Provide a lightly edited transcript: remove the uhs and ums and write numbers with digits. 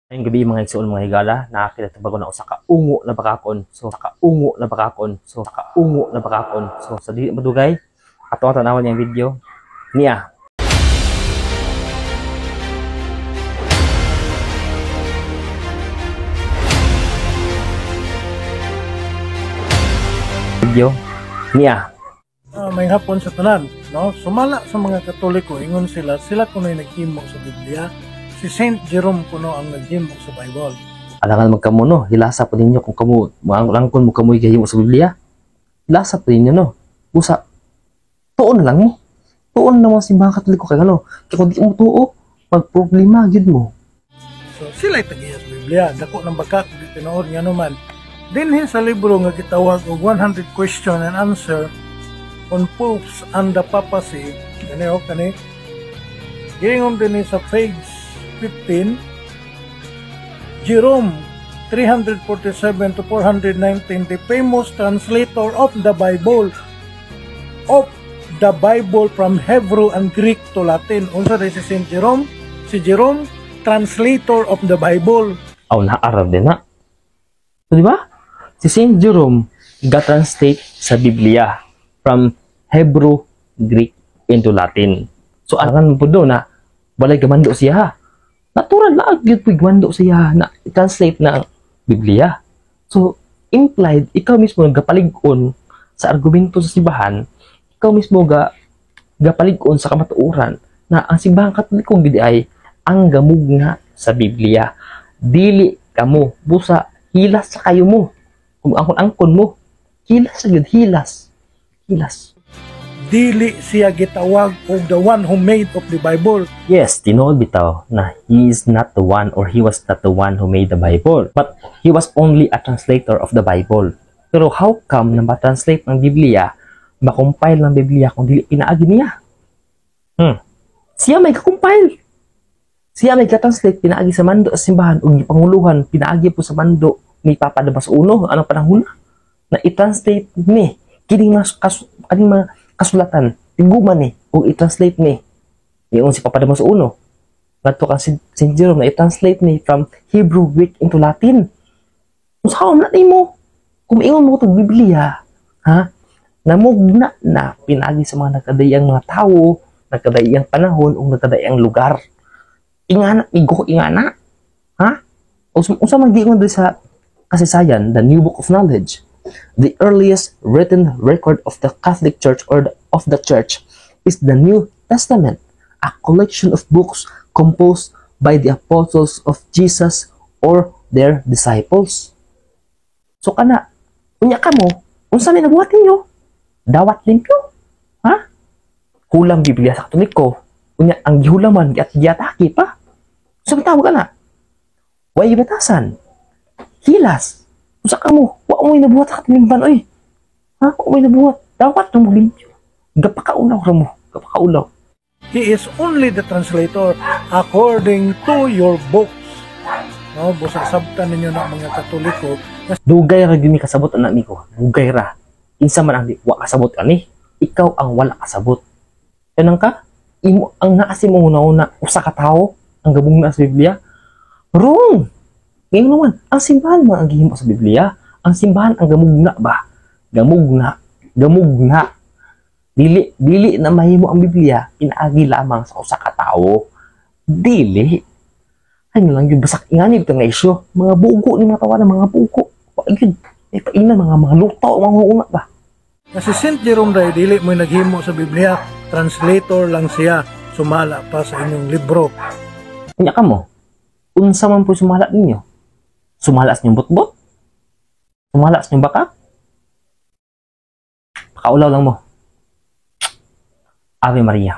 Ngayong gabi mga igsoon mga higala, nakakita bago na usa ka ungo na bakakon. So kaungo na bakakon. So sa di madugay, ato tanawan yung video niya. Video niya. May hapon sa tanan, no? Sumala sa mga Katoliko, ingon sila kuno'y naghimo sa Biblia. Si Saint Jerome kuno ang naghimo sa Bible. Alangan magkamo no, hilasa po ninyo kung kamo langkon mo kamoy gahimo sa Biblia. Hilasa po ninyo no. Usa. Tuon na lang mo. Tuon na mo simbahan Katoliko kay ano. Kaya kung di mo tuo, magproblema gid mo. So sila'y tagiya sa Biblia. Dako ng bakak di tinuod nga naman. Dinhi sa libro nga gitawag og 100 question and answer on popes and the papacy. Kani o kani. Gingon din sa page 15, Jerome 347 to 419, the famous translator of the Bible from Hebrew and Greek to Latin. Unsa day si Saint Jerome? Si Jerome, translator of the Bible. Aw na Arab din na. So, di ba? Si Saint Jerome ga-translate sa Biblia from Hebrew, Greek into Latin. So alangan mo po doon na balay gamando siya. Natural na agad pigmando siya na translate na Biblia. So, implied, ikaw mismo gapalig-on sa argumento sa simbahan, ikaw mismo gapalig-on sa kamatuoran na ang simbahan Katoliko gid ay ang gamugna sa Biblia. Dili kamo busa hilas sa kayo mo. Kung angkon mo, hilas sa gid hilas. Dili siya gitawag og the one who made of the Bible. Yes, tinuod bitaw na he is not the one or he was not the one who made the Bible. But he was only a translator of the Bible. Pero how come na ma-translate ng Biblia, ma-compile ng Biblia kung dili pinaagi niya? Siya may ka-compile. Siya may ka-translate, pinaagi sa mando sa simbahan o panguluhan, pinaagi po sa mando ni Papa Dabas Uno, anong panahon na i-translate ni kining mga kasulatan, tiguman ni, o i-translate ni. Yung si Papa Damas Uno. Ngadto kang Saint Jerome na i-translate ni from Hebrew, Greek into Latin. Kung saan na mo, kung ingon mo itong Biblia, namugna na pinagi sa mga nagkadayang mga tao, nagkadayang panahon, o nagkadayang lugar. Ingana, ingana. Usa man giingon din sa kasaysayan, the New Book of Knowledge. The earliest written record of the Catholic Church or of the Church is the New Testament, a collection of books composed by the apostles of Jesus or their disciples. So kana, unya ka mo, unsa may nabuhat ninyo? Dawat limpyo? Hulang Biblia sa Katoliko. Unya ang gihulaman at giatake pa. So tawag ka na. Way batasan. Hilas. Usa ka mo, wa mo nabuhat sa katimban oy. Wa mo nabuhat. Dapat mo limpyo. Gapakaulaw ra mo, gapakaulaw. He is only the translator according to your books. No, busa sabtan ninyo na mga Katoliko. Dugay ra gini kasabot anak niko. Dugay ra. Kinsa man ang wa kasabot ani, ikaw ang wala kasabot. Kanang ka, imo ang naasi mo una usa ka tawo ang gabung na sa Biblia. Wrong. Ngayon naman, ang simbahan man ang gihimo sa Biblia. Ang simbahan ang gamugna ba? Gamugna. Dili na mahimo ang Biblia, pinaagi lamang sa usa ka tawo. Dili. Ano lang yung basak ingani ito nga isyo. Mga bugo ni mga tawanan, mga bugo. Ayun, may painan, mga lutaw, mga una ba? Kasi Saint Jerome dahil dili mo naghimo sa Biblia, translator lang siya, sumala pa sa inyong libro. Kanya ka mo, unsa man po sumala ninyo? Sumalas niyong butbot? Sumalas niyong baka? Pakaulaw lang mo. Ave Maria.